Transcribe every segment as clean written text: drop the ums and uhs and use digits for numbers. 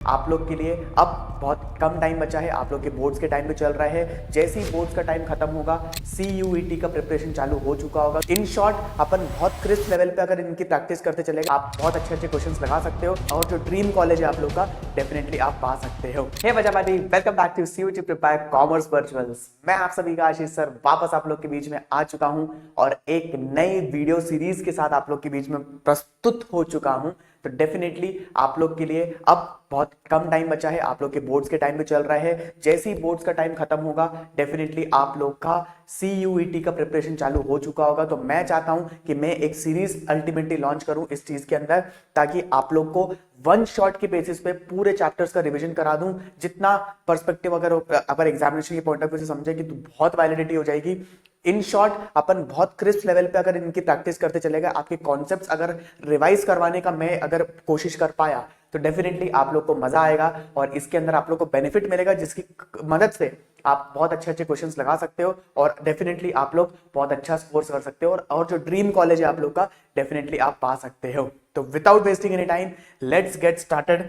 आप लोग के लिए अब बहुत कम टाइम बचा है, आप लोग के बोर्ड्स के टाइम पे चल रहा है। जैसे ही बोर्ड्स का टाइम खत्म होगा, CUET का प्रिपरेशन चालू हो चुका होगा। इन शॉर्ट अपन बहुत क्रिस्प लेवल पे अगर इनकी प्रैक्टिस करते चलेगा, आप बहुत अच्छे अच्छे क्वेश्चंस लगा सकते हो और जो ड्रीम कॉलेज है आप लोग का, डेफिनेटली आप पा सकते हो। हे वजाबादी, welcome back to CUET prepare commerce virtuals. मैं आप सभी का आशीष सर वापस आप लोग के बीच में आ चुका हूं और एक नई वीडियो सीरीज के साथ आप लोग के बीच में प्रस्तुत हो चुका हूं। तो डेफिनेटली आप लोग के लिए अब बहुत कम टाइम बचा है, आप लोग के बोर्ड्स के टाइम पे चल रहा है। जैसे ही बोर्ड्स का टाइम खत्म होगा, डेफिनेटली आप लोग का CUET का प्रिपरेशन चालू हो चुका होगा। तो मैं चाहता हूं कि मैं एक सीरीज अल्टीमेटली लॉन्च करूं इस चीज के अंदर, ताकि आप लोग को वन शॉट के बेसिस पे पूरे चैप्टर्स का रिवीजन करा दूं। जितना पर्सपेक्टिव अगर एग्जामिनेशन के पॉइंट ऑफ व्यू से समझेगी तो बहुत वैलिडिटी हो जाएगी। इन शॉर्ट अपन बहुत क्रिस्प लेवल पे अगर इनकी प्रैक्टिस करते चलेगा, आपके कॉन्सेप्ट्स अगर रिवाइज करवाने का मैं अगर कोशिश कर पाया, तो डेफिनेटली आप लोग को मजा आएगा और इसके अंदर आप लोग को बेनिफिट मिलेगा, जिसकी मदद से आप बहुत अच्छे अच्छे क्वेश्चंस लगा सकते हो और डेफिनेटली आप लोग बहुत अच्छा स्कोर कर सकते हो और जो ड्रीम कॉलेज है आप लोग का, डेफिनेटली आप पा सकते हो। तो without wasting any time, let's get started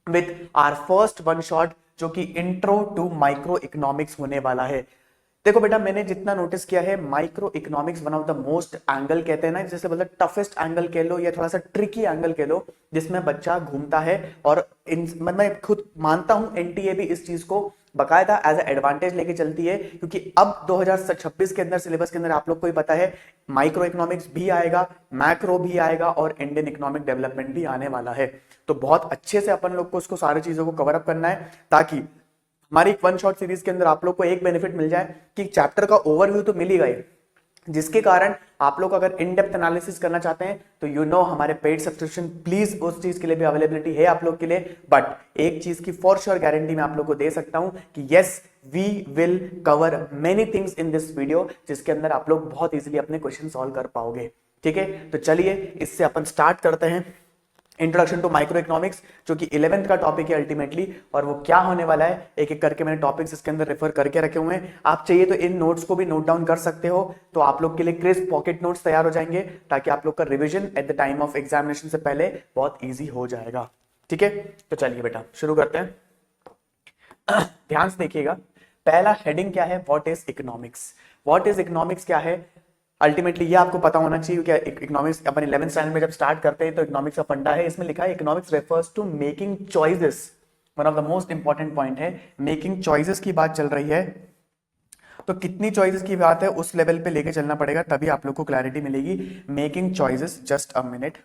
with our first one shot, जो कि इंट्रो टू माइक्रो इकोनॉमिक्स होने वाला है। देखो बेटा, मैंने जितना नोटिस किया है, micro economics one of the most angle कहते हैं ना, जैसे मतलब टफेस्ट एंगल कह लो या थोड़ा सा ट्रिकी एंगल कह लो, जिसमें बच्चा घूमता है। और मैं खुद मानता हूं NTA भी इस चीज को बकायदा एज एडवांटेज लेके चलती है, क्योंकि अब 2026 के अंदर सिलेबस के अंदर आप लोग को ही पता है, माइक्रो इकोनॉमिक्स भी आएगा, मैक्रो भी आएगा और इंडियन इकोनॉमिक डेवलपमेंट भी आने वाला है। तो बहुत अच्छे से अपन लोग को उसको सारी चीजों को कवर अप करना है, ताकि हमारी एक वन शॉट सीरीज के अंदर आप लोग को एक बेनिफिट मिल जाए कि चैप्टर का ओवरव्यू तो मिल ही गए, जिसके कारण आप लोग अगर इन डेप्थ एनालिसिस करना चाहते हैं तो हमारे पेड सब्सक्रिप्शन प्लीज उस चीज के लिए भी अवेलेबिलिटी है आप लोग के लिए। बट एक चीज की फॉर श्योर गारंटी मैं आप लोग को दे सकता हूं कि yes, we will cover many things in this video, जिसके अंदर आप लोग बहुत इजीली अपने क्वेश्चन सॉल्व कर पाओगे। ठीक है, तो चलिए इससे अपन स्टार्ट करते हैं। इंट्रोडक्शन टू माइक्रो इकोनॉमिक्स, जो कि 11th का टॉपिक है अल्टीमेटली, और वो क्या होने वाला है एक एक करके मैंने टॉपिक्स इसके अंदर रेफर करके रखे हुए हैं। आप चाहिए तो इन नोट्स को भी नोट डाउन कर सकते हो, तो आप लोग के लिए क्रिस्प पॉकेट नोट्स तैयार हो जाएंगे, ताकि आप लोग का revision at the time of examination से पहले बहुत ईजी हो जाएगा। ठीक है, तो चलिए बेटा शुरू करते हैं। ध्यान से देखिएगा, पहला हेडिंग क्या है, what is economics. What is economics क्या है, अल्टीमेटली ये आपको पता होना चाहिए कि इकोनॉमिक्स अपन 11th स्टैंडर्ड में जब स्टार्ट करते हैं तो इकोनॉमिक्स का फंडा है। इसमें लिखा है economics refers to making choices. One of the most important point है, मेकिंग चॉइसेस की बात चल रही है। तो कितनी चॉइसेस की बात है उस लेवल पे लेके चलना पड़ेगा, तभी आप लोग को क्लैरिटी मिलेगी। Making choices, just a minute,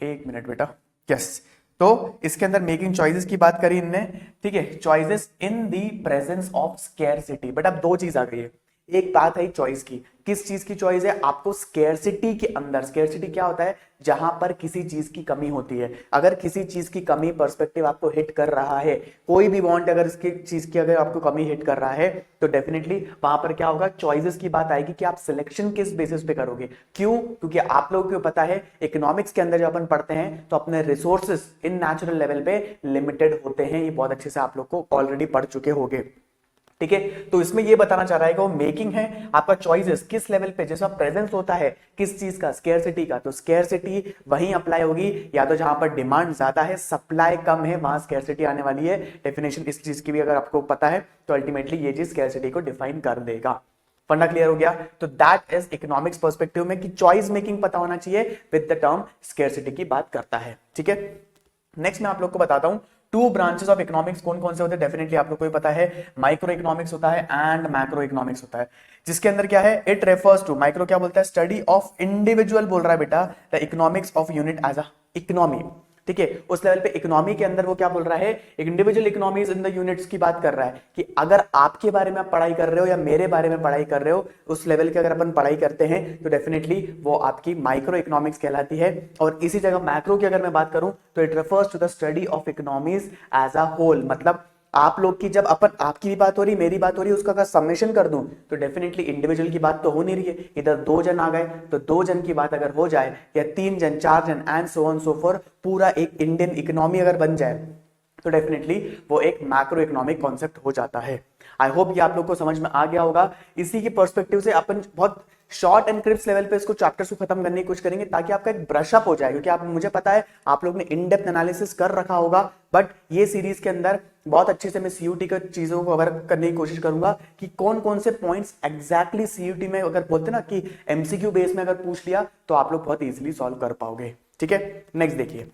एक मिनट बेटा। यस, तो इसके अंदर मेकिंग चॉइसेस की बात करी इनने। ठीक है, choices in the presence of scarcity. But अब दो चीज आ गई है, एक बात है चॉइस की, किस चीज की चॉइस है, आपको स्केर्सिटी के अंदर। स्केर्सिटी क्या होता है, जहां पर किसी चीज की कमी होती है। अगर किसी चीज की कमी पर्सपेक्टिव आपको हिट कर रहा है, कोई भी वांट अगर इसकी चीज की अगर आपको कमी हिट कर रहा है, तो डेफिनेटली वहां पर क्या होगा, चॉइसेस की बात आएगी कि आप सिलेक्शन किस बेसिस पे करोगे। क्यों, क्योंकि आप लोगों को पता है इकोनॉमिक्स के अंदर जब अपन पढ़ते हैं तो अपने रिसोर्सेस इन नेचुरल लेवल पे लिमिटेड होते हैं। ये बहुत अच्छे से आप लोग को ऑलरेडी पढ़ चुके होंगे। ठीक है, तो इसमें ये बताना चाह रहा है कि वो मेकिंग है आपका चॉइसेस किस लेवल पे, जैसा प्रेजेंस होता है किस चीज का, स्केर्सिटी का, तो स्केर्सिटी वहीं अप्लाई होगी, या तो जहां पर डिमांड ज्यादा है सप्लाई कम है वहां स्केर्सिटी आने वाली है। डेफिनेशन इस चीज की भी अगर आपको पता है तो अल्टीमेटली ये चीज स्केर्सिटी को डिफाइन कर देगा। फंडा क्लियर हो गया। तो दैट इज इकोनॉमिक्स पर्सपेक्टिव में कि चॉइस मेकिंग पता होना चाहिए विद द टर्म स्केर्सिटी की बात करता है। ठीक है, नेक्स्ट मैं आप लोग को बताता हूं टू ब्रांचेस ऑफ इकोनॉमिक्स कौन कौन से होते हैं। डेफिनेटली आप लोग को पता है, माइक्रो इकोनॉमिक्स होता है एंड मैक्रो इकोनॉमिक्स होता है, जिसके अंदर क्या है, इट रेफर्स टू, माइक्रो क्या बोलता है, स्टडी ऑफ इंडिविजुअल बोल रहा है बेटा, the economics of unit as a economy. ठीक है, उस लेवल पे इकोनॉमी के अंदर वो क्या बोल रहा है, individual economies in the units की बात कर रहा है, कि अगर आपके बारे में आप पढ़ाई कर रहे हो या मेरे बारे में पढ़ाई कर रहे हो, उस लेवल की अगर अपन पढ़ाई करते हैं तो डेफिनेटली वो आपकी माइक्रो इकोनॉमिक्स कहलाती है। और इसी जगह मैक्रो की अगर मैं बात करूं तो it refers to the study of economies as a whole. मतलब आप लोग की जब अपन, आपकी भी बात हो रही मेरी बात हो रही है, उसका अगर समेशन कर दूं तो डेफिनेटली इंडिविजुअल की बात तो हो नहीं रही है। इधर दो जन आ गए तो दो जन की बात अगर हो जाए, या तीन जन, चार जन, and so on so for, पूरा एक इंडियन इकोनॉमी अगर बन जाए, तो डेफिनेटली वो एक मैक्रो इकोनॉमिक कॉन्सेप्ट हो जाता है। आई होप ये आप लोग को समझ में आ गया होगा। इसी के पर्सपेक्टिव से अपन बहुत शॉर्ट एंड क्रिप्स लेवल पे इसको चैप्टर्स को खत्म करने की कोशिश करेंगे ताकि आपका एक ब्रश अप हो जाए, क्योंकि आप मुझे पता है आप लोग ने इन डेप्थ एनालिसिस कर रखा होगा, बट ये सीरीज के अंदर बहुत अच्छे से मैं सीयूटी का चीजों को कवर करने की कोशिश करूंगा कि कौन कौन से पॉइंट्स एग्जैक्टली सीयूटी में अगर बोलते ना कि एमसीक्यू बेस में अगर पूछ लिया तो आप लोग बहुत इजीली सॉल्व कर पाओगे। ठीक है, नेक्स्ट देखिए।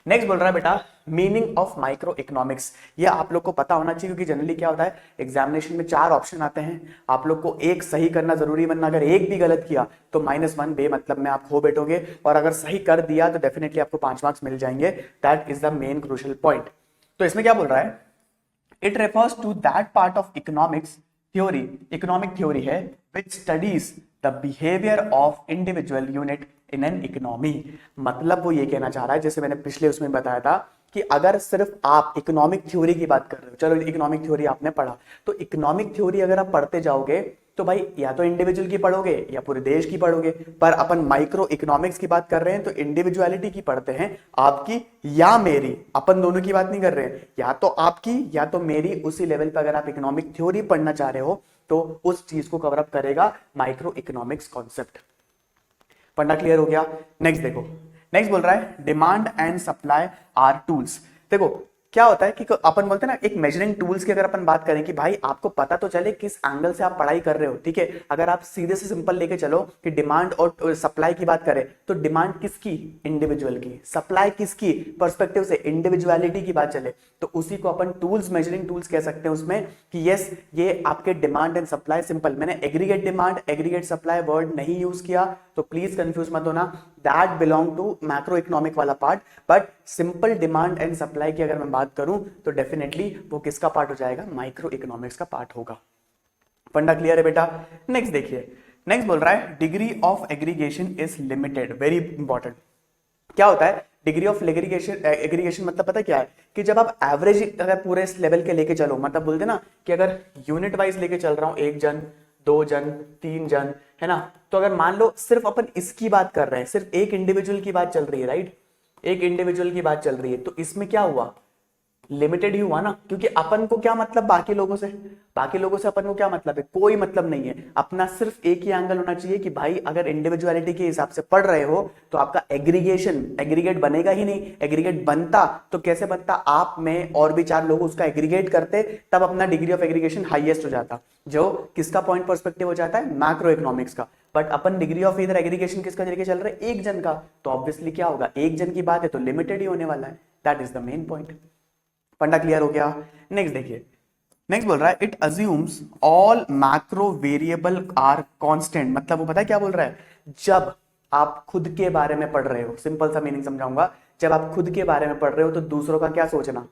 नेक्स्ट बोल रहा है बेटा मीनिंग ऑफ माइक्रो इकोनॉमिक्स। ये आप लोग को पता होना चाहिए, क्योंकि जनरली क्या होता है एग्जामिनेशन में 4 ऑप्शन आते हैं, आप लोग को एक सही करना जरूरी, वरना अगर एक भी गलत किया तो -1 बेमतलब में आप खो बैठोगे, और अगर सही कर दिया तो डेफिनेटली आपको 5 मार्क्स मिल जाएंगे। That is the main crucial point. तो इसमें क्या बोल रहा है, it refers to that part of economics theory, economic theory है which studies the behaviour of individual unit in an economy. मतलब वो ये कहना चाह रहा है, जैसे मैंने पिछले उसमें बताया था कि अगर सिर्फ आप इकोनॉमिक थ्योरी की बात कर रहे हो, चलो इकोनॉमिक थ्योरी आपने पढ़ा, तो इकोनॉमिक थ्योरी अगर आप पढ़ते जाओगे तो भाई या तो इंडिविजुअल की पढ़ोगे या पूरे देश की पढ़ोगे, पर अपन माइक्रो इकोनॉमिक्स की बात कर रहे हैं तो इंडिविजुअलिटी की पढ़ते हैं, आपकी या मेरी, अपन दोनों की बात नहीं कर रहे हैं, या तो आपकी या तो मेरी। उसी लेवल पर अगर आप इकोनॉमिक थ्योरी पढ़ना चाह रहे हो तो उस चीज को कवर अप करेगा माइक्रो इकोनॉमिक्स कॉन्सेप्ट। पढ़ना क्लियर हो गया। नेक्स्ट देखो, नेक्स्ट बोल रहा है demand and supply are tools. देखो क्या होता है कि अपन बोलते हैं ना एक मेजरिंग टूल्स की अगर अपन बात करें कि भाई आपको पता तो चले किस एंगल से आप पढ़ाई कर रहे हो। ठीक है, अगर आप सीधे से सिंपल लेके चलो कि डिमांड और सप्लाई की बात करें तो डिमांड किसकी, इंडिविजुअल की, सप्लाई किसकी, पर्सपेक्टिव से इंडिविजुअलिटी की बात चले तो उसी को अपन टूल्स, मेजरिंग टूल्स कह सकते हैं उसमें कि यस ये आपके डिमांड एंड सप्लाई। सिंपल, मैंने aggregate demand aggregate supply word नहीं यूज किया तो प्लीज कंफ्यूज मत होना, that belong to macro economic वाला part. But simple demand and supply की अगर मैं बात करूं तो डेफिनेटली वो किसका पार्ट हो जाएगा, माइक्रो इकोनॉमिक्स का पार्ट होगा। फंडा क्लियर है बेटा। नेक्स्ट देखिए, नेक्स्ट बोल रहा है degree of aggregation is limited. Very important. क्या होता है डिग्री ऑफ एग्रीगेशन, एग्रीगेशन मतलब पता क्या है कि जब आप एवरेज अगर पूरे इस लेवल के लेके चलो, मतलब बोलते ना कि अगर यूनिट वाइज लेके चल रहा हूं, 1 जन 2 जन 3 जन है ना, तो अगर मान लो सिर्फ अपन इसकी बात कर रहे हैं, सिर्फ एक इंडिविजुअल की बात चल रही है, राइट, एक इंडिविजुअल की बात चल रही है, तो इसमें क्या हुआ, लिमिटेड ही हुआ ना, क्योंकि अपन को क्या मतलब बाकी लोगों से, बाकी लोगों से अपन को क्या मतलब है, कोई मतलब नहीं है। अपना सिर्फ एक ही एंगल होना चाहिए कि भाई अगर इंडिविजुअलिटी के हिसाब से पढ़ रहे हो तो आपका एग्रीगेशन, एग्रीगेट बनेगा ही नहीं। एग्रीगेट बनता तो कैसे बनता, आप में और भी 4 लोग उसका एग्रीगेट करते, तब अपना डिग्री ऑफ एग्रीगेशन हाईएस्ट हो जाता, जो किसका पॉइंट पर्सपेक्टिव हो जाता है, मैक्रो इकोनॉमिक्स का। बट अपन डिग्री ऑफ इधर एग्रीगेशन किसका लेके चल रहे हैं, 1 जन का, तो ऑब्वियसली क्या होगा, 1 जन की बात है तो लिमिटेड ही होने वाला है। That is the main point. फंडा क्लियर हो गया। नेक्स्ट देखिए, नेक्स्ट बोल रहा है it assumes all macro variable are constant. मतलब वो पता है क्या बोल रहा है, जब आप खुद के बारे में पढ़ रहे हो, सिंपल सा मीनिंग समझाऊंगा, जब आप खुद के बारे में पढ़ रहे हो तो दूसरों का क्या सोचना,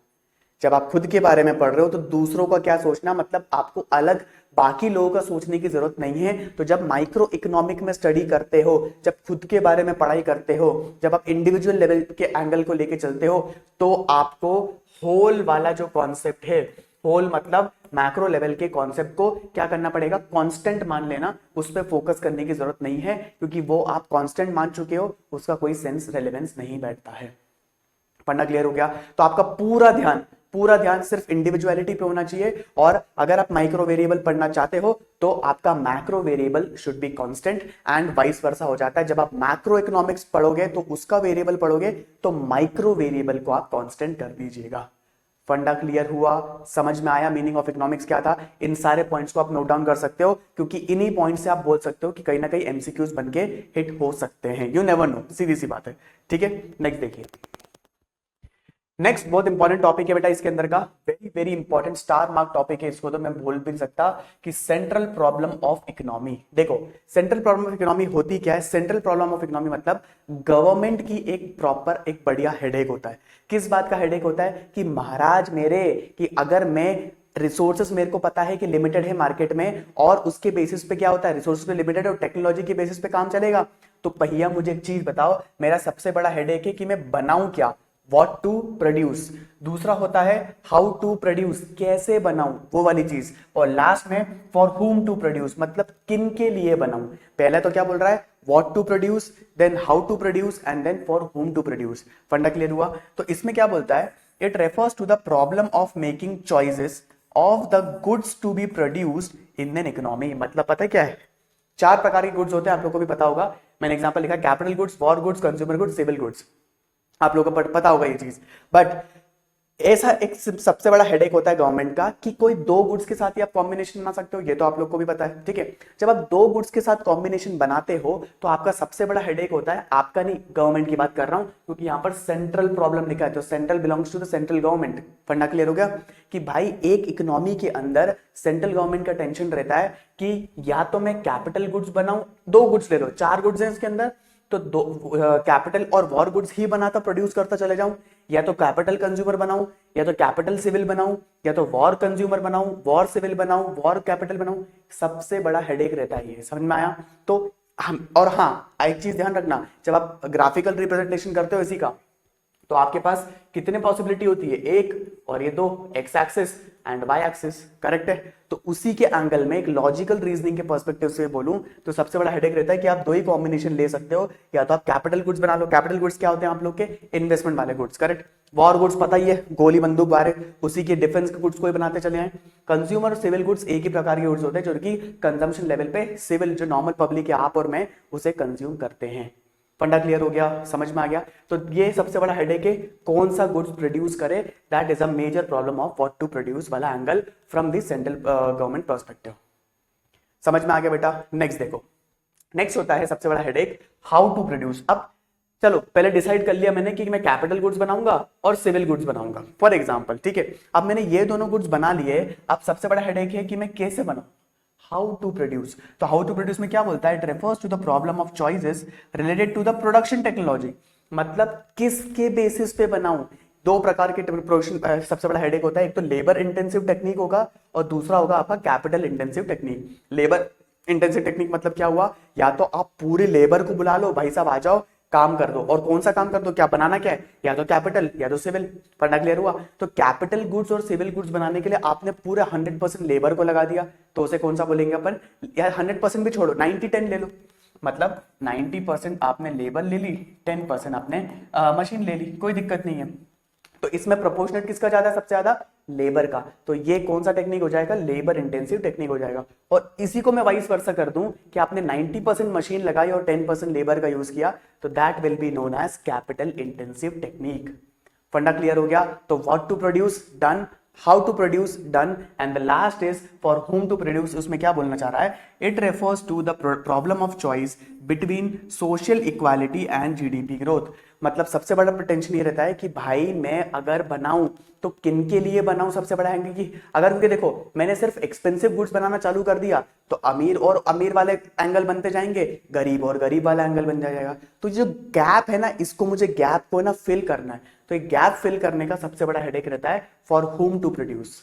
जब आप खुद के बारे में पढ़ रहे हो तो दूसरों का क्या सोचना, मतलब आपको अलग बाकी लोगों का सोचने की जरूरत नहीं है। तो जब माइक्रो इकोनॉमिक में स्टडी करते हो, जब खुद के बारे में पढ़ाई करते हो, जब आप इंडिविजुअल लेवल के एंगल को लेके चलते हो, तो आपको होल वाला जो कॉन्सेप्ट है, होल मतलब मैक्रो लेवल के कॉन्सेप्ट को क्या करना पड़ेगा, कांस्टेंट मान लेना, उस पर फोकस करने की जरूरत नहीं है, क्योंकि वो आप कांस्टेंट मान चुके हो, उसका कोई सेंस रेलेवेंस नहीं बैठता है। पढ़ना क्लियर हो गया। तो आपका पूरा ध्यान सिर्फ इंडिविजुअलिटी पे होना चाहिए, और अगर आप माइक्रो वेरिएबल पढ़ना चाहते हो तो आपका macro variable should be constant and vice versa हो जाता है। जब आप मैक्रो इकोनॉमिक्स पढ़ोगे तो उसका वेरिएबल पढ़ोगे तो माइक्रो वेरिएबल को आप कांस्टेंट कर दीजिएगा। फंडा क्लियर हुआ, समझ में आया मीनिंग ऑफ इकोनॉमिक्स क्या था। इन सारे पॉइंट्स को आप नोट डाउन कर सकते हो, क्योंकि इन्हीं पॉइंट से आप बोल सकते हो कि कहीं ना कहीं एमसीक्यूज बनके हिट हो सकते हैं। यू नेवर नो, सीधी सी बात है। ठीक है, नेक्स्ट देखिए। नेक्स्ट बहुत इंपॉर्टेंट टॉपिक है बेटा इसके अंदर का, very very important star mark topic है, इसको तो मैं भूल भी नहीं सकता, कि सेंट्रल प्रॉब्लम ऑफ इकोनॉमी। देखो सेंट्रल प्रॉब्लम ऑफ इकोनॉमी होती क्या है, सेंट्रल प्रॉब्लम ऑफ इकोनॉमी मतलब गवर्नमेंट की एक प्रॉपर एक बढ़िया हेडेक होता है। किस बात का हेडेक होता है कि महाराज मेरे, कि अगर मैं रिसोर्सेस मेरे को पता है कि लिमिटेड है मार्केट में, और उसके बेसिस पे क्या होता है, रिसोर्सेस पे लिमिटेड और टेक्नोलॉजी के बेसिस पे काम चलेगा, तो भैया मुझे एक चीज बताओ, मेरा सबसे बड़ा हेडेक है कि मैं बनाऊं क्या, What to produce। दूसरा होता है हाउ टू प्रोड्यूस, कैसे बनाऊं, वो वाली चीज। और लास्ट में फॉर whom टू प्रोड्यूस, मतलब किन के लिए बनाऊं। पहले तो क्या बोल रहा है, what to produce, then how to produce and then for whom to produce. फंडा क्लियर हुआ। तो इसमें क्या बोलता है, it refers to the problem of making choices of the goods to be produced in an economy. मतलब पता है क्या है, 4 प्रकार के गुड्स होते हैं, आप लोगों को भी पता होगा, मैंने एग्जांपल लिखा capital goods, war goods, consumer goods, civil goods, आप लोगों को पता होगा ये चीज। बट ऐसा एक सबसे बड़ा हेडेक होता है गवर्नमेंट का कि कोई 2 गुड्स के साथ ही आप कॉम्बिनेशन बना सकते हो, ये तो आप लोग को भी पता है, ठीक है। जब आप 2 गुड्स के साथ कॉम्बिनेशन बनाते हो तो आपका सबसे बड़ा हेडेक होता है, आपका नहीं, गवर्नमेंट की बात कर रहा हूं, क्योंकि यहां पर सेंट्रल प्रॉब्लम लिखा है, तो central belongs to the central government. फंडा क्लियर हो गया कि भाई एक इकोनॉमी के अंदर सेंट्रल गवर्नमेंट का टेंशन रहता है कि या तो मैं कैपिटल गुड्स बनाऊं, 2 गुड्स ले लो, 4 गुड्स हैं इसके अंदर, तो 2 कैपिटल और वॉर गुड्स ही बनाता प्रोड्यूस करता चले जाऊं, या तो कैपिटल कंज्यूमर बनाऊं, या तो कैपिटल सिविल बनाऊं, या तो वॉर कंज्यूमर बनाऊं, वॉर सिविल बनाऊं, वॉर कैपिटल बनाऊं। सबसे बड़ा हेडेक रहता है ये, समझ में आया। तो हम, और हाँ एक चीज ध्यान रखना, जब आप ग्राफिकल रिप्रेजेंटेशन करते हो इसी का, तो आपके पास कितने पॉसिबिलिटी होती है, 1 और ये 2, X axis and Y axis, correct है। तो उसी के एंगल में एक लॉजिकल रीजनिंग के पर्सपेक्टिव से बोलूं तो सबसे बड़ा हेडेक रहता है कि आप 2 ही कॉम्बिनेशन ले सकते हो, या तो आप कैपिटल गुड्स बना लो, कैपिटल गुड्स क्या होते हैं आप लोग के, इन्वेस्टमेंट वाले गुड्स, करेक्ट। वॉर गुड्स पता ही है, गोली बंदूक बारे, उसी के डिफेंस के गुड्स को ही बनाते चले आए। कंज्यूमर और सिविल गुड्स एक ही प्रकार के गुड्स होते हैं जो कि कंजम्पशन लेवल पे सिविल, जो नॉर्मल पब्लिक है आप और मैं, उसे कंज्यूम करते हैं। फंडा क्लियर हो गया, समझ में आ गया। तो ये सबसे बड़ा हेडेक है, कौन सा गुड्स प्रोड्यूस करे, that is a major problem of what to produce वाला angle from the central government perspective. समझ में आ गया बेटा। नेक्स्ट देखो, नेक्स्ट होता है सबसे बड़ा हेडेक, हाउ टू प्रोड्यूस। अब चलो पहले डिसाइड कर लिया मैंने कि मैं कैपिटल गुड्स बनाऊंगा और सिविल गुड्स बनाऊंगा फॉर एग्जांपल, ठीक है। अब मैंने ये दोनों गुड्स बना लिए, अब सबसे बड़ा हेडेक है कि मैं कैसे बनाऊं, हाउ टू प्रोड्यूस। तो हाउ टू प्रोड्यूस में क्या बोलता है, it refers to the problem of choices related to the production technology. मतलब किसके बेसिस पे बनाऊं। 2 प्रकार के प्रोडक्शन सबसे बड़ा हेडेक होता है, एक तो लेबर इंटेंसिव टेक्निक होगा और दूसरा होगा आपका capital intensive technique. Labour intensive technique मतलब क्या हुआ, या तो आप पूरे लेबर को बुला लो, भाई साहब आ जाओ काम कर दो, और कौन सा काम कर दो, क्या बनाना क्या है, या तो कैपिटल या तो सिविल। पढ़ना क्लियर हुआ। तो कैपिटल गुड्स और सिविल गुड्स बनाने के लिए आपने पूरे 100% लेबर को लगा दिया, तो उसे कौन सा बोलेंगे अपन, या 100% भी छोड़ो, 90-10 ले लो। मतलब 90% आपने लेबर ले ली, 10% आपने मशीन ले ली, कोई दिक्कत नहीं है। तो इसमें प्रोपोर्शनेट किसका ज्यादा है, सबसे ज्यादा लेबर का। तो ये कौन सा टेक्निक हो जाएगा, लेबर इंटेंसिव टेक्निक हो जाएगा। और इसी को मैं वाइस वर्सा कर दूं कि आपने 90% मशीन लगाई और 10% लेबर का यूज किया, तो that will be known as capital intensive technique. फंडा क्लियर हो गया। तो what to produce done, how to produce done, and the last is for whom to produce. उसमें क्या बोलना चाह रहा है, it refers to the problem of choice between social equality and GDP growth. मतलब सबसे बड़ा टेंशन ये रहता है कि भाई मैं अगर बनाऊं तो किन के लिए बनाऊं, सबसे बड़ा है कि अगर उनके देखो मैंने सिर्फ एक्सपेंसिव गुड्स बनाना चालू कर दिया तो अमीर और अमीर वाले एंगल बनते जाएंगे, गरीब और गरीब वाला एंगल बन जाएगा। तो जो गैप है ना, इसको मुझे गैप को ना फिल करना है। तो एक गैप फिल करने का सबसे बड़ा हेडेक रहता है फॉर whom टू प्रोड्यूस।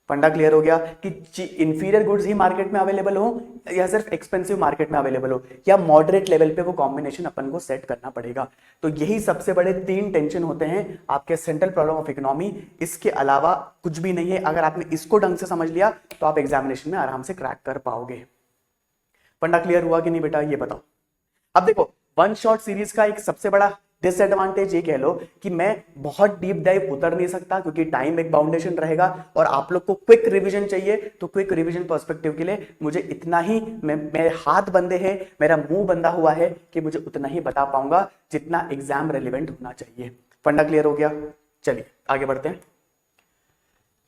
फंडा क्लियर हो गया कि इंफीरियर गुड्स ही मार्केट में अवेलेबल हो या सिर्फ एक्सपेंसिव मार्केट में अवेलेबल हो, या मॉडरेट लेवल पे वो कॉम्बिनेशन अपन को सेट करना पड़ेगा। तो यही सबसे बड़े 3 टेंशन होते हैं आपके सेंट्रल प्रॉब्लम ऑफ इकोनॉमी। इसके अलावा कुछ भी नहीं है। अगर आपने इसको ढंग से समझ लिया तो आप एग्जामिनेशन में आराम से क्रैक कर पाओगे। फंडा क्लियर हुआ कि नहीं बेटा, ये बताओ। अब देखो, वन शॉट सीरीज का एक सबसे बड़ा डिसएडवांटेज ये कह लो कि मैं बहुत डीप डाइव उतर नहीं सकता, क्योंकि टाइम एक बाउंडेशन रहेगा और आप लोग को क्विक रिवीजन चाहिए। तो क्विक रिवीजन पर्सपेक्टिव के लिए मुझे इतना ही, मेरे हाथ बंधे हैं, मेरा मुंह बंधा हुआ है कि मुझे उतना ही बता पाऊंगा जितना एग्जाम रेलिवेंट होना चाहिए। फंडा क्लियर हो गया। चलिए आगे बढ़ते हैं।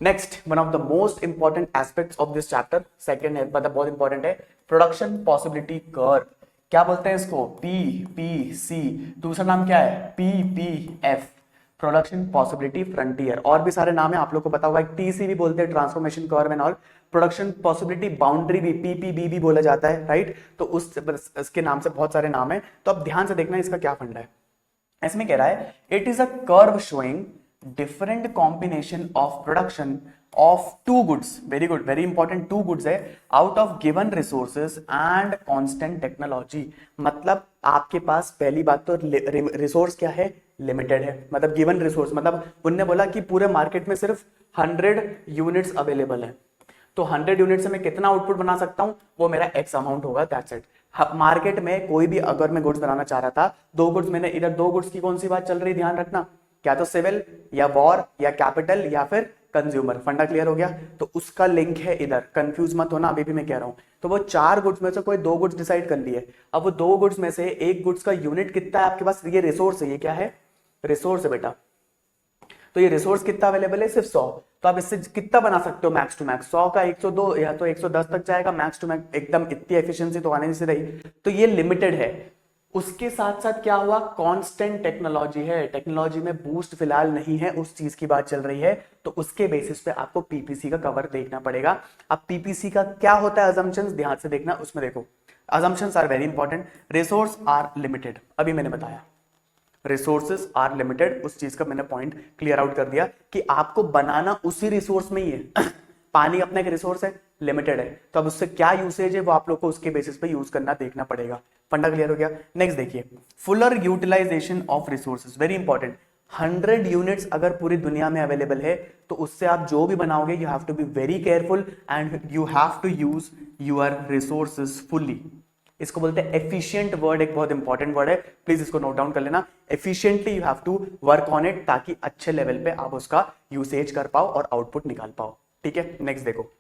Next, one of the most important aspects of this chapter, second है, मतलब बहुत इंपॉर्टेंट है, प्रोडक्शन पॉसिबिलिटी कर्व। क्या बोलते हैं इसको, PPC। दूसरा नाम क्या है, PPF, प्रोडक्शन पॉसिबिलिटी फ्रंटियर। और भी सारे नाम है, आप लोग को पता होगा, TC भी बोलते हैं, transformation curve and all. Production possibility boundary भी PPB भी बोला जाता है, राइट। तो उसके नाम से बहुत सारे नाम है। तो अब ध्यान से देखना इसका क्या फंडा है। इसमें कह रहा है, it is a curve showing different combination of production of 2 goods, very good, very important, 2 goods है, out of given resources and constant technology। मतलब आपके पास पहली बात तो रिसोर्स क्या है, लिमिटेड है। मतलब गिवन रिसोर्स, मतलब उनने बोला कि पूरे मार्केट में सिर्फ 100 यूनिट्स अवेलेबल है, तो 100 यूनिट से मैं कितना आउटपुट बना सकता हूं, वो मेरा एक्स अमाउंट होगा, दैट्स इट। मार्केट में कोई भी अगर मैं गुड्स बनाना चाह रहा था, 2 गुड्स, मैंने इधर 2 गुड्स की कौन सी बात चल रही, ध्यान रखना, क्या तो सिविल या वॉर या कैपिटल या फिर कंज्यूमर। फंडा क्लियर हो गया? तो उसका लिंक है इधर, कंफ्यूज मत होना, अभी भी मैं कह रहा हूं। तो वो 4 गुड्स में से कोई 2 गुड्स डिसाइड कर लिए। अब वो 2 गुड्स में से एक गुड्स का यूनिट कितना है आपके पास, ये रिसोर्स है, ये क्या है, रिसोर्स है बेटा। तो ये रिसोर्स कितना अवेलेबल है, सिर्फ 100। तो आप इससे कितना बना सकते हो मैक्स टू मैक्स, 100 का 102 या तो 110 तक जाएगा मैक्स टू मैक्स, एकदम इतनी एफिशिएंसी तो आने नहीं से रही। तो ये लिमिटेड है। उसके साथ साथ क्या हुआ, कांस्टेंट टेक्नोलॉजी है, टेक्नोलॉजी में बूस्ट फिलहाल नहीं है, उस चीज की बात चल रही है। तो उसके बेसिस पे आपको पीपीसी का कवर देखना पड़ेगा। अब पीपीसी का क्या होता है, अजम्पशंस ध्यान से देखना, उसमें देखो assumptions are very important. Resource are limited, अभी मैंने बताया रिसोर्सेज आर लिमिटेड, उस चीज का मैंने पॉइंट क्लियर आउट कर दिया कि आपको बनाना उसी रिसोर्स में ही है। पानी अपना एक रिसोर्स है, लिमिटेड है, तो अब उससे क्या यूसेज है वो आप लोग को उसके बेसिस पे यूज करना देखना पड़ेगा। फंडा क्लियर हो गया? नेक्स्ट देखिए, fuller utilization of resources, very important. 100 units अगर पूरी दुनिया में अवेलेबल है तो उससे आप जो भी बनाओगे you have to be very careful and you have to use your resources fully. इसको बोलते हैं एफिशिएंट वर्ड, एक बहुत इंपॉर्टेंट वर्ड है, प्लीज इसको नोट डाउन कर लेना। Efficiently you have to work on it, ताकि अच्छे लेवल पे आप उसका यूसेज कर पाओ और आउटपुट निकाल पाओ। ठीक है, नेक्स्ट देखो,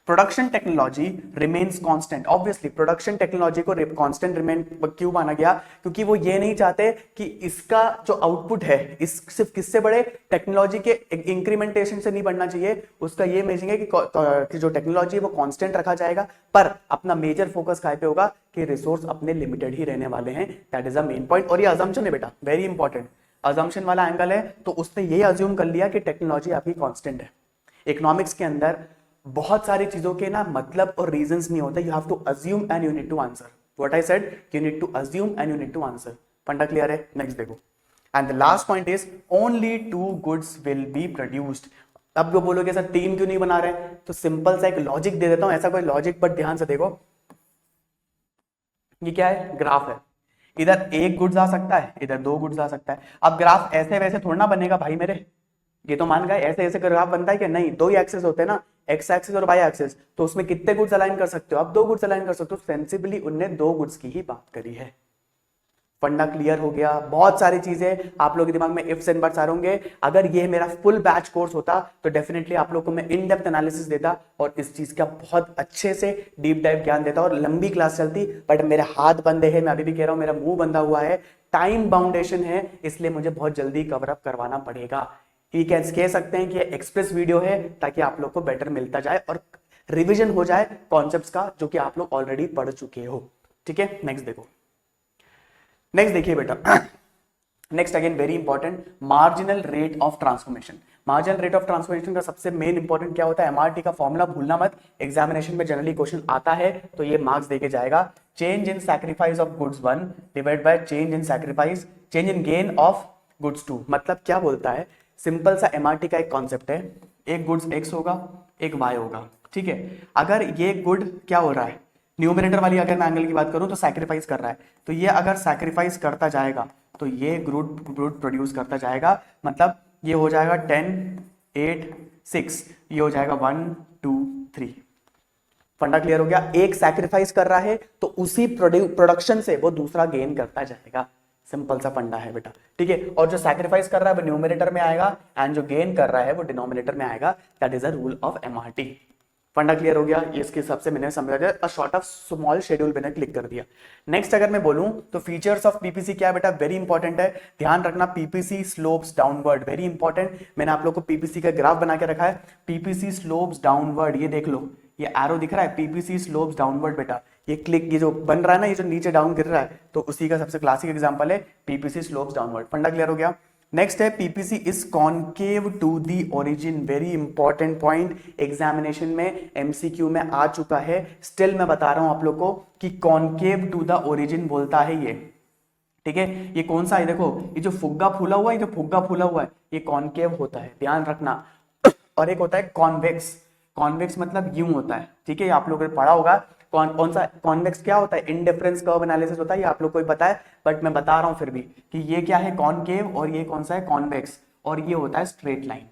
production technology remains constant. Obviously production technology को कांस्टेंट रिमेन क्यों माना गया, क्योंकि वो ये नहीं चाहते कि इसका जो आउटपुट है इस सिर्फ किससे बढ़े, टेक्नोलॉजी के इंक्रीमेंटेशन से नहीं बढ़ना चाहिए। उसका ये इमेजिंग है कि जो टेक्नोलॉजी है वो कांस्टेंट रखा जाएगा, पर अपना मेजर फोकस काय पे होगा कि रिसोर्स अपने लिमिटेड ही रहने वाले हैं। That is a main point. और ये अजम्पशन है बेटा, वेरी इंपॉर्टेंट, अजम्पशन वाला एंगल है। तो उसने ये अज्यूम कर लिया कि टेक्नोलॉजी आपकी कांस्टेंट है। इकोनॉमिक्स के अंदर बहुत सारी चीजों के ना मतलब और रीजंस नहीं होते, you have to assume and you need to answer. What I said, you need to assume and you need to answer. फंडा क्लियर है? नेक्स्ट देखो, and the last point is only 2 goods will be produced. अब वो बोलोगे sir 3 क्यों नहीं बना रहे, तो सिंपल सा एक लॉजिक दे देता हूं, ऐसा कोई लॉजिक, बट ध्यान से देखो, ये क्या है, ग्राफ है। इधर 1 गुड्स आ सकता है, इधर 2 गुड्स आ सकता है। अब ग्राफ ऐसे वैसे थोड़ा ना बनेगा भाई मेरे, ये तो मान गए ऐसे ऐसे ग्राफ बनता है कि नहीं, 2 ही एक्सेस होते हैं ना, एक्स एक्सिस और वाई एक्सिस, तो उसमें कितने गुड्स अलाइन कर सकते हो, अब 2 गुड्स अलाइन कर सकते हो। सेंसिबली उनने 2 गुड्स की ही बात करी है। फंडा क्लियर हो गया? बहुत सारी चीजें आप लोगों के दिमाग में इफ्स एंड बट्स आ होंगे। अगर ये मेरा फुल बैच कोर्स होता तो डेफिनेटली आप लोगों को मैं इन डेप्थ एनालिसिस देता और इस चीज का बहुत अच्छे से डीप डाइव ज्ञान देता और लंबी क्लास चलती, बट मेरे हाथ बंधे हैं, मैं अभी भी कह रहा हूं मेरा मुंह बंधा हुआ है, टाइम बाउंडेशन है, इसलिए मुझे बहुत जल्दी कवर अप करवाना पड़ेगा। ये कह सकते हैं कि एक्सप्रेस वीडियो है ताकि आप लोग को बेटर मिलता जाए और रिवीजन हो जाए कॉन्सेप्ट्स का जो कि आप लोग ऑलरेडी पढ़ चुके हो। ठीक है, नेक्स्ट देखो, नेक्स्ट देखिए बेटा, next again very important, marginal rate of transformation. Marginal rate of transformation का सबसे मेन इंपॉर्टेंट क्या होता है, एमआरटी का फॉर्मूला भूलना मत, एग्जामिनेशन में जनरली क्वेश्चन आता है तो ये मार्क्स देके जाएगा। Change in sacrifice of goods 1 divide by change in sacrifice, change in gain of goods 2। मतलब क्या बोलता है, सिंपल सा एमआरटी का एक कॉन्सेप्ट है, एक गुड्स एक्स होगा एक वाई होगा। ठीक है, अगर ये गुड क्या हो रहा है, न्यूमरेटर वाली अगर मैं एंगल की बात करूं तो सैक्रिफाइस कर रहा है, तो ये अगर सैक्रिफाइस करता जाएगा तो ये गुड प्रोड्यूस करता जाएगा, मतलब ये हो जाएगा 10 8 6, ये हो जाएगा 1 2 3। फंडा क्लियर हो गया? एक सैक्रिफाइस कर रहा है तो उसी प्रोडक्शन से वो दूसरा गेन करता जाएगा। सिंपल सा फंडा है बेटा। ठीक है, और जो सैक्रिफाइस कर रहा है वो न्यूमरेटर में आएगा एंड जो गेन कर रहा है वो डिनोमिनेटर में आएगा। That is a rule of MRT. फंडा क्लियर हो गया? इसके हिसाब से मैंने समझा दिया, a short of small schedule मैंने क्लिक कर दिया। नेक्स्ट अगर मैं बोलूं तो फीचर्स ऑफ पीपीसी क्या है बेटा, वेरी इंपॉर्टेंट है, ध्यान रखना। PPC slopes downward, very important. मैंने आप लोग को पीपीसी का ग्राफ बना के रखा है, पीपीसी स्लोप्स डाउनवर्ड, ये देख लो, ये एरो दिख रहा है, पीपीसी स्लोप्स डाउनवर्ड बेटा। ये क्लिक, ये जो बन रहा है ना, ये जो नीचे डाउन गिर रहा है, तो उसी का सबसे क्लासिक एग्जांपल है पीपीसी स्लोप्स डाउनवर्ड। फंडा क्लियर हो गया? नेक्स्ट है PPC is concave to the origin, very important point, examination में एमसीक्यू में आ चुका है। स्टिल मैं बता रहा हूं आप लोग को कि कॉन्केव टू द ओरिजिन बोलता है ये। ठीक है, ये कौन सा है, देखो ये जो फुग्गा फूला हुआ है, जो फुग्गा फूला हुआ है ये कॉन्केव होता है, ध्यान रखना। और एक होता है कॉन्वेक्स, कॉन्वेक्स मतलब यूं होता है। ठीक है, आप लोगों ने पढ़ा होगा कौन सा कॉन्वेक्स क्या होता है, इंडिफरेंस कर्व एनालिसिस होता है, ये आप लोग को ही पता है, बट मैं बता रहा हूं फिर भी कि ये क्या है, कॉन्केव, और ये कौन सा है, कॉन्वेक्स, और ये होता है स्ट्रेट लाइन।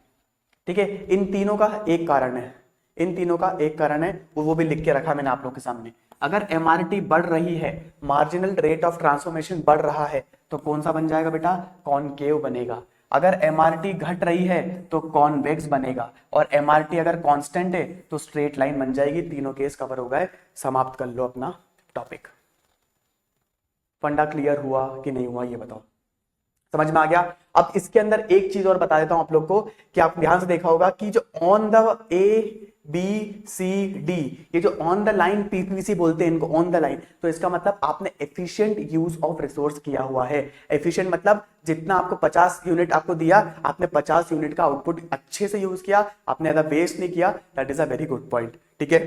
ठीक है, इन तीनों का एक कारण है, इन तीनों का एक कारण है, वो भी लिख के रखा मैंने आप लोग के सामने। अगर एमआरटी बढ़ रही है, मार्जिनल रेट ऑफ ट्रांसफॉर्मेशन बढ़ रहा है, तो कौन सा बन जाएगा बेटा, कॉन्केव बनेगा। अगर एमआरटी घट रही है तो कॉन्वेक्स बनेगा, और एमआरटी अगर कांस्टेंट है तो स्ट्रेट लाइन बन जाएगी। तीनों केस कवर हो गए, समाप्त कर लो अपना टॉपिक। फंडा क्लियर हुआ कि नहीं हुआ ये बताओ, समझ में आ गया? अब इसके अंदर एक चीज और बता देता हूं आप लोग को कि आप ध्यान से देखा होगा कि जो on the A B C D, ये जो ऑन द लाइन पीपीसी बोलते हैं इनको, ऑन द लाइन, तो इसका मतलब आपने एफिशिएंट यूज ऑफ रिसोर्स किया हुआ है। एफिशिएंट मतलब जितना आपको 50 यूनिट आपको दिया, आपने 50 यूनिट का आउटपुट अच्छे से यूज किया, आपने ज्यादा वेस्ट नहीं किया। That is a very good point, ठीक है?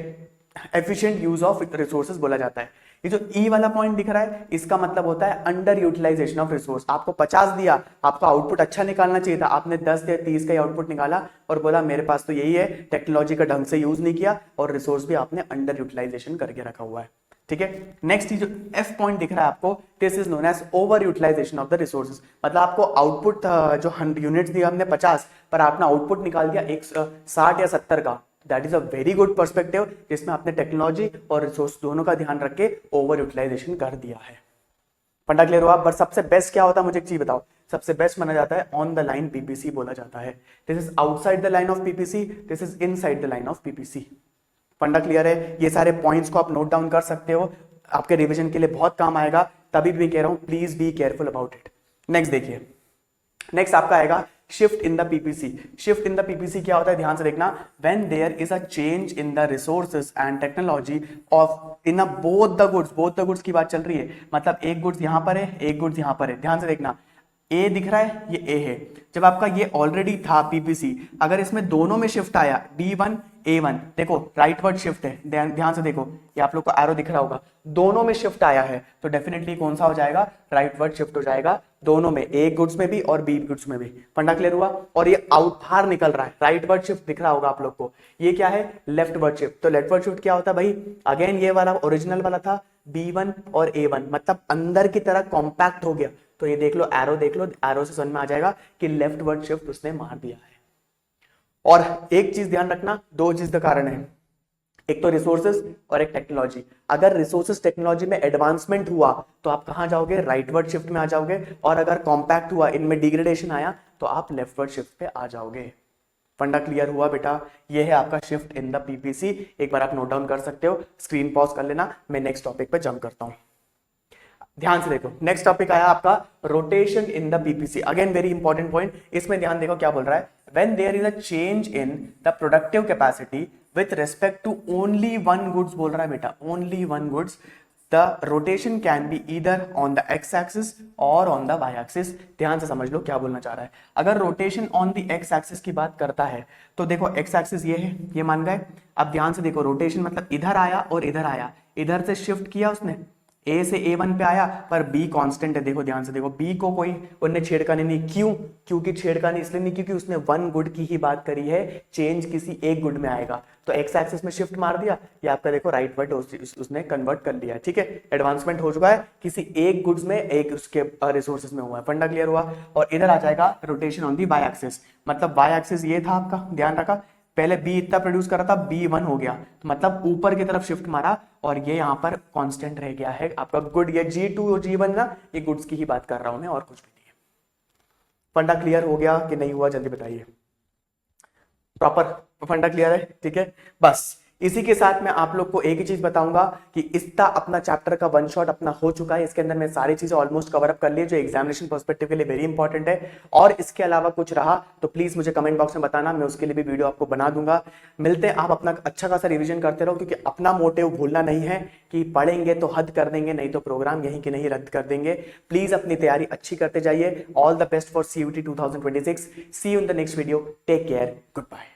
एफिशिएंट यूज ऑफ रिसोर्सेज बोला जाता है। ये जो ई वाला पॉइंट दिख रहा है इसका मतलब होता है अंडर यूटिलाइजेशन ऑफ रिसोर्स। आपको 50 दिया, आपका आउटपुट अच्छा निकालना चाहिए था, आपने 10 या 30 का ही आउटपुट निकाला और बोला मेरे पास तो यही है, टेक्नोलॉजी का ढंग से यूज नहीं किया और रिसोर्स भी आपने अंडर यूटिलाइजेशन करके रखा हुआ है, ठीक है? नेक्स्ट जो एफ पॉइंट दिख रहा है आपको, this is known as over utilization of the resources. मतलब आपको आउटपुट जो यूनिट्स दिया हमने 50, पर आपने आउटपुट निकाल दिया 60 या 70 का। That is a very good perspective, जिसमें आपने टेक्नोलॉजी और रिसोर्स दोनों का ध्यान रख के ओवर यूटिलाइजेशन कर दिया है। फंडा क्लियर हुआ? पर सबसे बेस्ट क्या होता है मुझे एक चीज बताओ, सबसे बेस्ट माना जाता है ऑन द लाइन पीपीसी बोला जाता है। This is outside the line of PPC, this is inside the line of PPC. फंडा क्लियर है? ये सारे पॉइंट्स को आप नोट डाउन कर सकते हो, आपके रिविजन के लिए बहुत काम आएगा, तभी भी कह रहा हूं please be careful about it. Next देखिए, नेक्स्ट आपका आएगा shift in the PPC. Shift in the PPC क्या होता है, ध्यान से देखना। When there is a change in the resources and technology of in a both the goods की बात चल रही है, मतलब एक गुड्स यहां पर है, एक गुड्स यहां पर है। ध्यान से देखना, ए दिख रहा है, ये ए है। जब आपका ये ऑलरेडी था पीपीसी, अगर इसमें दोनों में शिफ्ट आया B1 A1, देखो राइटवर्ड शिफ्ट है, ध्यान से देखो, ये आप लोग को एरो दिख रहा होगा, दोनों में शिफ्ट आया है तो डेफिनेटली कौन सा हो जाएगा, राइटवर्ड शिफ्ट हो जाएगा दोनों में, ए गुड्स में भी और बी गुड्स में भी। फंडा क्लियर हुआ? और ये आउट बाहर निकल रहा है, राइटवर्ड शिफ्ट दिख रहा होगा आप लोग को, ये क्या है, लेफ्टवर्ड शिफ्ट। तो लेफ्टवर्ड शिफ्ट क्या होता है भाई, अगेन ये वाला ओरिजिनल वाला था B1 और A1, मतलब अंदर की तरह कॉम्पैक्ट हो गया। तो ये देख लो, एरो देख लो, एरो से समझ में आ जाएगा कि लेफ्टवर्ड शिफ्ट उसने मार दिया है। और एक चीज ध्यान रखना, दो चीज का कारण है, एक तो रिसोर्सेज और एक टेक्नोलॉजी। अगर रिसोर्सेज टेक्नोलॉजी में एडवांसमेंट हुआ तो आप कहां जाओगे, राइटवर्ड शिफ्ट में आ जाओगे, और अगर कॉम्पैक्ट हुआ, इनमें डिग्रेडेशन आया, तो आप लेफ्टवर्ड शिफ्ट पे आ जाओगे। फंडा क्लियर हुआ बेटा? ये है आपका शिफ्ट इन द पीपीसी। एक बार आप नोट डाउन कर सकते हो, स्क्रीन पॉज कर लेना, मैं नेक्स्ट टॉपिक पे जंप करता हूं। ध्यान से देखो, नेक्स्ट टॉपिक आया आपका rotation in the PPC. Again very important point, इसमें ध्यान देखो क्या बोल रहा है, when there is a change in the productive capacity with respect to only one goods, बोल रहा है बेटा only one goods, the rotation can be either on the X axis और ऑन द वाई एक्सिस। ध्यान से समझ लो क्या बोलना चाह रहा है। अगर rotation on the X axis की बात करता है तो देखो एक्स एक्सिस ये है, ये मान गए। अब ध्यान से देखो, रोटेशन मतलब इधर आया और इधर आया, इधर से शिफ्ट किया उसने, ए से A1 पे आया, पर B कांस्टेंट है। देखो ध्यान से देखो, B को कोई उन्हें छेड़खानी नहीं, क्यों? क्योंकि छेड़खानी इसलिए नहीं क्योंकि उसने वन गुड की ही बात करी है, चेंज किसी एक गुड में आएगा। तो एक्स एक्सिस में शिफ्ट मार दिया, ये आपका देखो राइट वर्ड उसने कन्वर्ट कर लिया, ठीक है? एडवांसमेंट हो चुका है, किसी एक गुड्स में, एक उसके रिसोर्सेज में हुआ है। फंडा क्लियर हुआ? और इधर आ जाएगा rotation on the Y axis, मतलब वाई एक्सिस ये था आपका, ध्यान रखा, पहले B इतना प्रोड्यूस कर रहा था, B1 हो गया, तो मतलब ऊपर की तरफ शिफ्ट मारा और ये यहाँ पर कांस्टेंट रह गया है आपका गुड। ये G2 और G1 ना, ये गुड्स की ही बात कर रहा हूं मैं, और कुछ भी नहीं है। फंडा क्लियर हो गया कि नहीं हुआ, जल्दी बताइए। प्रॉपर फंडा क्लियर है? ठीक है, बस इसी के साथ मैं आप लोग को एक ही चीज बताऊंगा कि इसका अपना चैप्टर का वन शॉट अपना हो चुका है। इसके अंदर मैं सारी चीजें ऑलमोस्ट कवर अप कर ली जो एग्जामिनेशन पर्सपेक्टिव के लिए वेरी इंपॉर्टेंट है। और इसके अलावा कुछ रहा तो प्लीज मुझे कमेंट बॉक्स में बताना, मैं उसके लिए भी वीडियो आपको बना दूंगा। मिलते हैं, आप अपना अच्छा खासा रिविजन करते रहो, क्योंकि अपना मोटिव भूलना नहीं है कि पढ़ेंगे तो हद कर देंगे, नहीं तो प्रोग्राम यहीं के नहीं रद्द कर देंगे। प्लीज अपनी तैयारी अच्छी करते जाइए। All the best for CUET 2026। See you in the next video, take care, good bye.